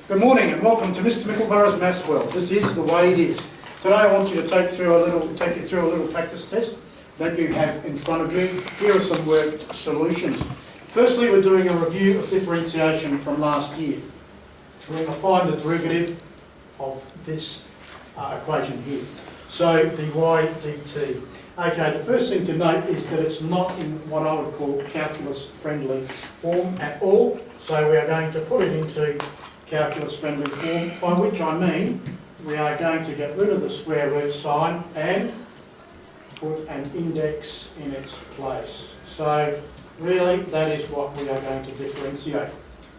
Good morning and welcome to Mr. Mickleburgh's Maths World. This is the way it is. Today I want you to take you through a little practice test that you have in front of you. Here are some worked solutions. Firstly, we're doing a review of differentiation from last year. We're going to find the derivative of this equation here. So dy dt. Okay, the first thing to note is that it's not in what I would call calculus-friendly form at all. So we are going to put it into calculus-friendly form, by which I mean we are going to get rid of the square root sign and put an index in its place. So really that is what we are going to differentiate.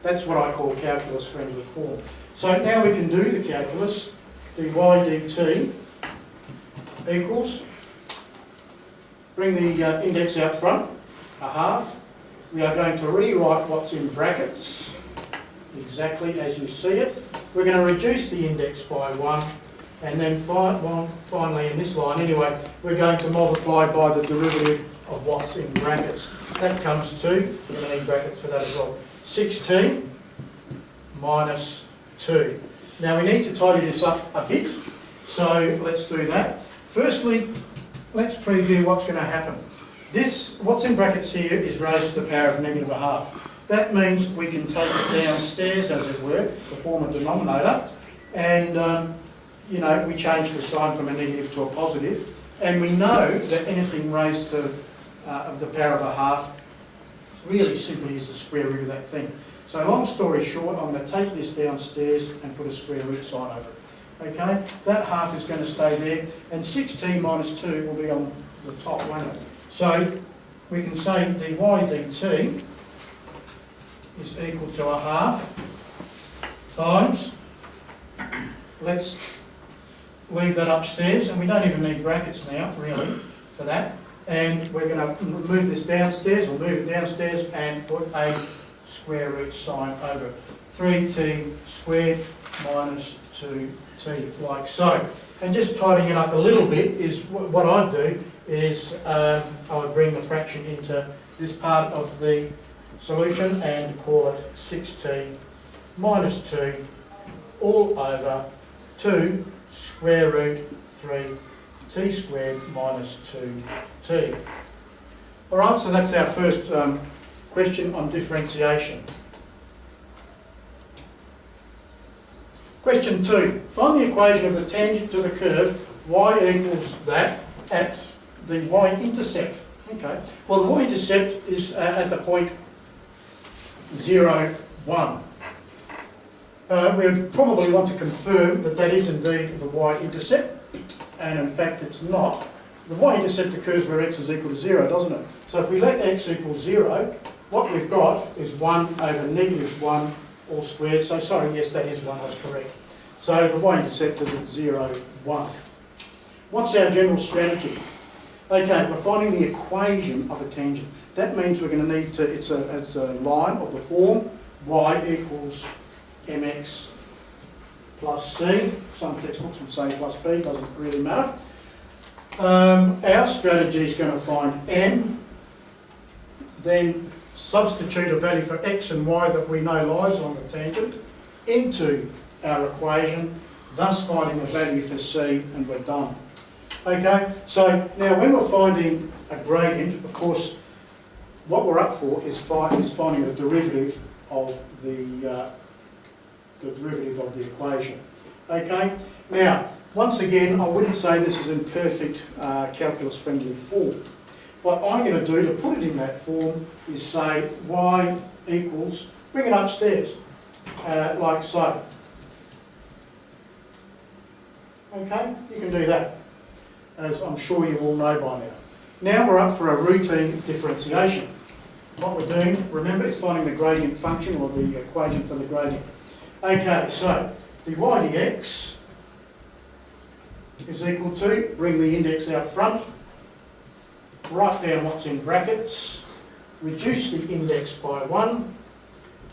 That's what I call calculus-friendly form. So now we can do the calculus. Dy dt equals, bring the index out front, a half. We are going to rewrite what's in brackets exactly as you see it. We're going to reduce the index by 1, and then finally in this line anyway, we're going to multiply by the derivative of what's in brackets. That comes to, we're going to need brackets for that as well, 16 minus 2. Now we need to tidy this up a bit, so let's do that. Firstly, let's preview what's going to happen. This, what's in brackets here, is raised to the power of negative a half. That means we can take it downstairs, as it were, to form a denominator, and we change the sign from a negative to a positive, and we know that anything raised to the power of a half really simply is the square root of that thing. So long story short, I'm going to take this downstairs and put a square root sign over it. Okay, that half is going to stay there, and 16 minus 2 will be on the top, won't it? So we can say dy dt is equal to a half times, let's leave that upstairs, and we don't even need brackets now, really, for that. And we're going to move this downstairs, or move it downstairs, and put a square root sign over it. 3t squared minus 2t, like so. And just tidying it up a little bit is what I'd do is I would bring the fraction into this part of the solution and call it 6t minus 2 all over 2 square root 3t squared minus 2t. Alright, so that's our first question on differentiation. Question 2. Find the equation of the tangent to the curve y equals that at the y-intercept. Okay, well the y-intercept is at the point 0, 1. We would probably want to confirm that that is indeed the y-intercept, and in fact it's not. The y-intercept occurs where x is equal to 0, doesn't it? So if we let x equal 0, what we've got is 1 over negative 1 all squared. So sorry, yes, that is 1, that's correct. So the y-intercept is at 0, 1. What's our general strategy? Okay, we're finding the equation of a tangent. That means we're going to need to, it's a line of the form y equals mx plus c. Some textbooks would say plus b, doesn't really matter. Our strategy is going to find m, then substitute a value for x and y that we know lies on the tangent into our equation, thus finding a value for c, and we're done. Okay, so now when we're finding a gradient, of course, what we're up for is finding the derivative of the equation. Okay, now once again, I wouldn't say this is in perfect calculus-friendly form. What I'm going to do to put it in that form is say y equals, bring it upstairs, like so. Okay, you can do that, as I'm sure you all know by now. Now we're up for a routine differentiation. What we're doing, remember, is finding the gradient function, or the equation for the gradient. Okay, so dy dx is equal to, bring the index out front, write down what's in brackets, reduce the index by 1,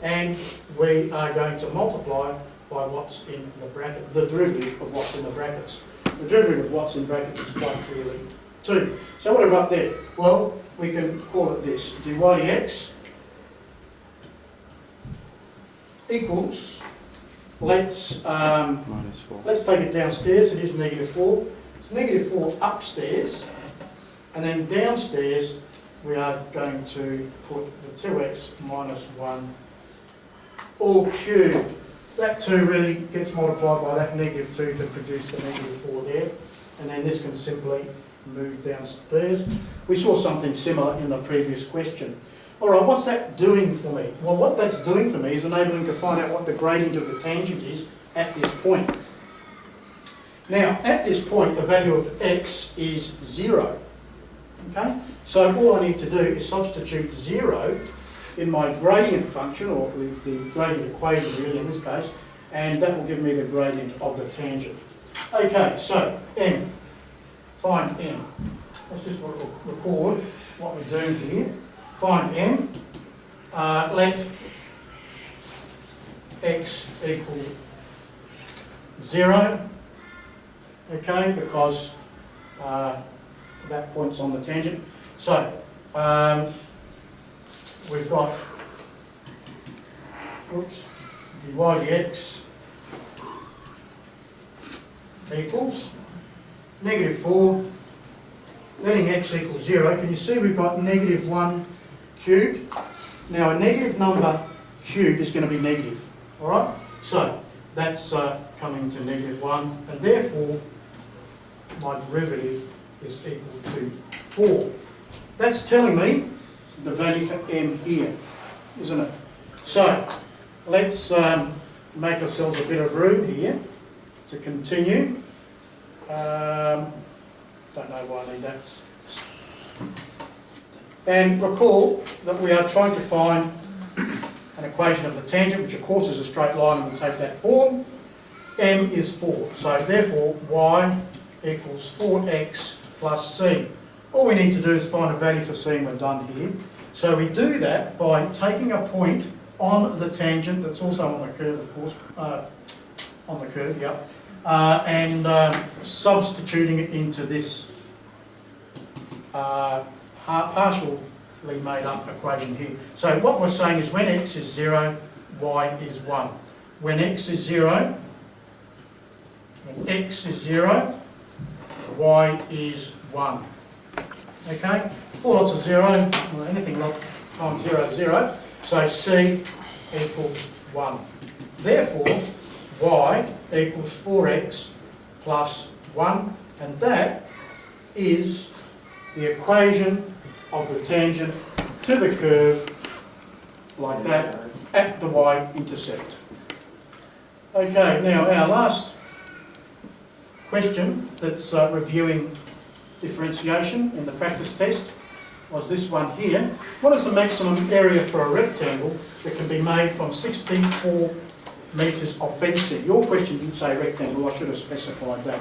and we are going to multiply by what's in the bracket, the derivative of what's in the brackets. The derivative of what's in brackets is quite clearly 2. So what have we got there? Well, we can call it this. Dy dx equals let's -4. let's take it downstairs. It is -4. It's -4 upstairs, and then downstairs we are going to put the 2x minus 1 all cubed. That 2 really gets multiplied by that -2 to produce the -4 there, and then this can simply move downstairs. We saw something similar in the previous question. All right, what's that doing for me? Well, what that's doing for me is enabling to find out what the gradient of the tangent is at this point. Now, at this point, the value of x is 0. Okay? So all I need to do is substitute 0 in my gradient function, or the gradient equation really in this case, and that will give me the gradient of the tangent. Okay, so m. Find m. Let's just record what we're doing here. Find m. Let x equal 0. Okay, because that point's on the tangent. So we've got dy dx equals -4, letting x equal 0. Can you see we've got -1 cubed? Now a negative number cubed is going to be negative, all right? So that's coming to -1, and therefore my derivative is equal to 4. That's telling me the value for m here, isn't it? So let's make ourselves a bit of room here to continue. Don't know why I need that. And recall that we are trying to find an equation of the tangent, which of course is a straight line and will take that form. M is 4, so therefore y equals 4x plus c. All we need to do is find a value for c, and we're done here. So we do that by taking a point on the tangent that's also on the curve, of course, on the curve, yeah, and substituting it into this partially made up equation here. So what we're saying is when x is 0, y is 1. When x is 0, y is 1. Okay? 4 lots of 0, well, anything times 0 is 0, so c equals 1. Therefore, y equals 4x plus 1, and that is the equation of the tangent to the curve, like that, at the y-intercept. Okay, now our last question that's reviewing differentiation in the practice test was this one here. What is the maximum area for a rectangle that can be made from 64 metres of fencing? Your question didn't say rectangle, I should have specified that.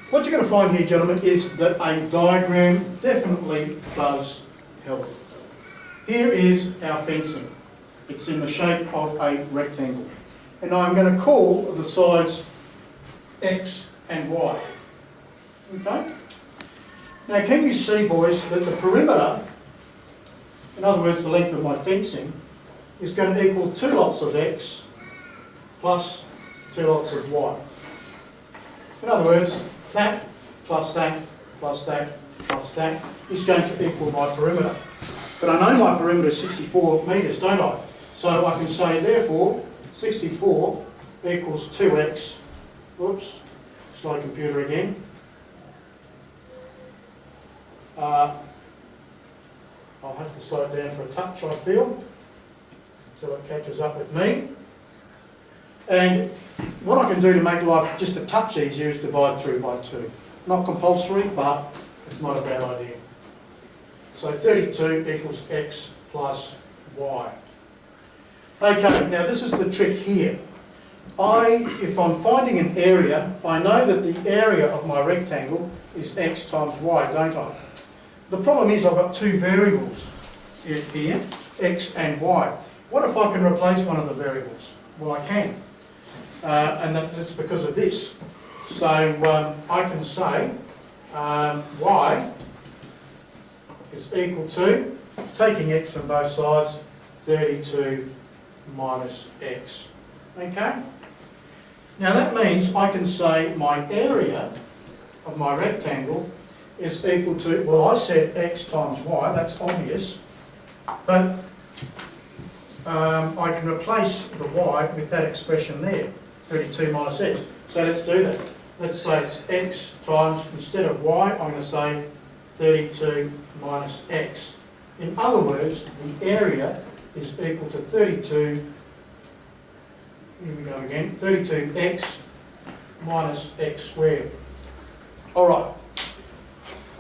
What you're going to find here, gentlemen, is that a diagram definitely does help. Here is our fencing. It's in the shape of a rectangle. And I'm going to call the sides x and y. Okay? Now, can you see, boys, that the perimeter, in other words, the length of my fencing, is going to equal 2 lots of x plus 2 lots of y. In other words, that plus that plus that plus that is going to equal my perimeter. But I know my perimeter is 64 metres, don't I? So I can say, therefore, 64 equals 2x. Whoops, slow computer again. I'll have to slow it down for a touch, I feel, until it catches up with me. And what I can do to make life just a touch easier is divide through by 2. Not compulsory, but it's not a bad idea. So 32 equals x plus y. Okay, now this is the trick here. If I'm finding an area, I know that the area of my rectangle is x times y, don't I? The problem is I've got 2 variables here, x and y. What if I can replace one of the variables? Well, I can. And that's because of this. So I can say y is equal to, taking x from both sides, 32 minus x. Okay? Now that means I can say my area of my rectangle is equal to, well, I said x times y, that's obvious, but I can replace the y with that expression there, 32 minus x. So let's do that. Let's say it's x times, instead of y, I'm going to say 32 minus x. In other words, the area is equal to 32, here we go again, 32x minus x squared. Alright,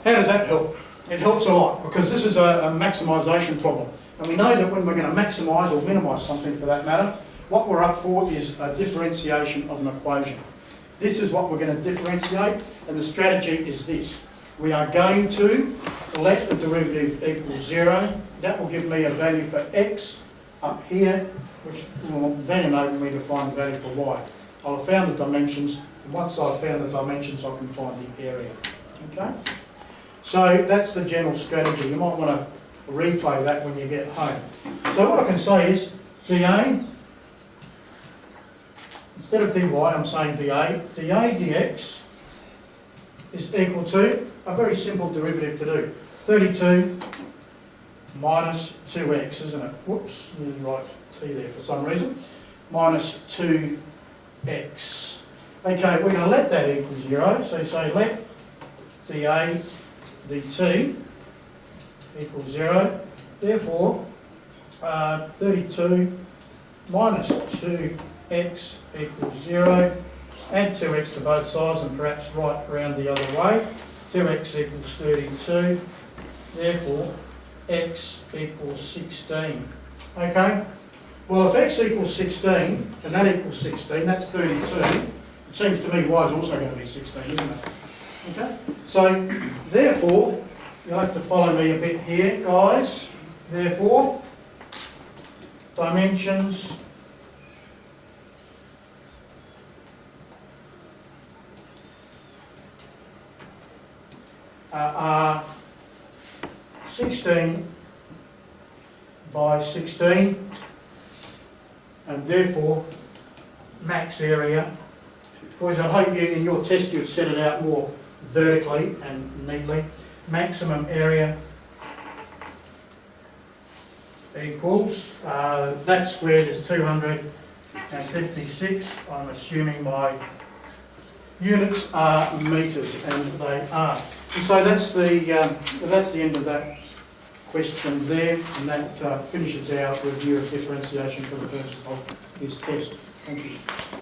how does that help? It helps a lot, because this is a maximisation problem. And we know that when we're going to maximise or minimise something for that matter, what we're up for is a differentiation of an equation. This is what we're going to differentiate, and the strategy is this. We are going to let the derivative equal 0. That will give me a value for x up here, which will then enable me to find the value for y. I'll have found the dimensions, and once I've found the dimensions, I can find the area. Okay? So that's the general strategy. You might want to replay that when you get home. So what I can say is dA, instead of dy, I'm saying dA. dA dx is equal to a very simple derivative to do. 32 minus 2x, isn't it? Whoops, didn't write t there for some reason. Minus 2x. Okay, we're going to let that equal 0. So you say let dA dt equals 0. Therefore, 32 minus 2x equals 0. Add 2x to both sides and perhaps write around the other way. 2x equals 32. Therefore, x equals 16. Okay? Well, if x equals 16, and that equals 16, that's 32. It seems to me y is also going to be 16, isn't it? Okay? So, therefore, you'll have to follow me a bit here, guys. Therefore, dimensions are 16 by 16, and therefore max area. Boys, I hope you, in your test you've set it out more vertically and neatly. Maximum area equals, that squared is 256. I'm assuming my units are metres, and they are. And so that's the end of that question there, and that finishes our review of differentiation for the purpose of this test. Thank you.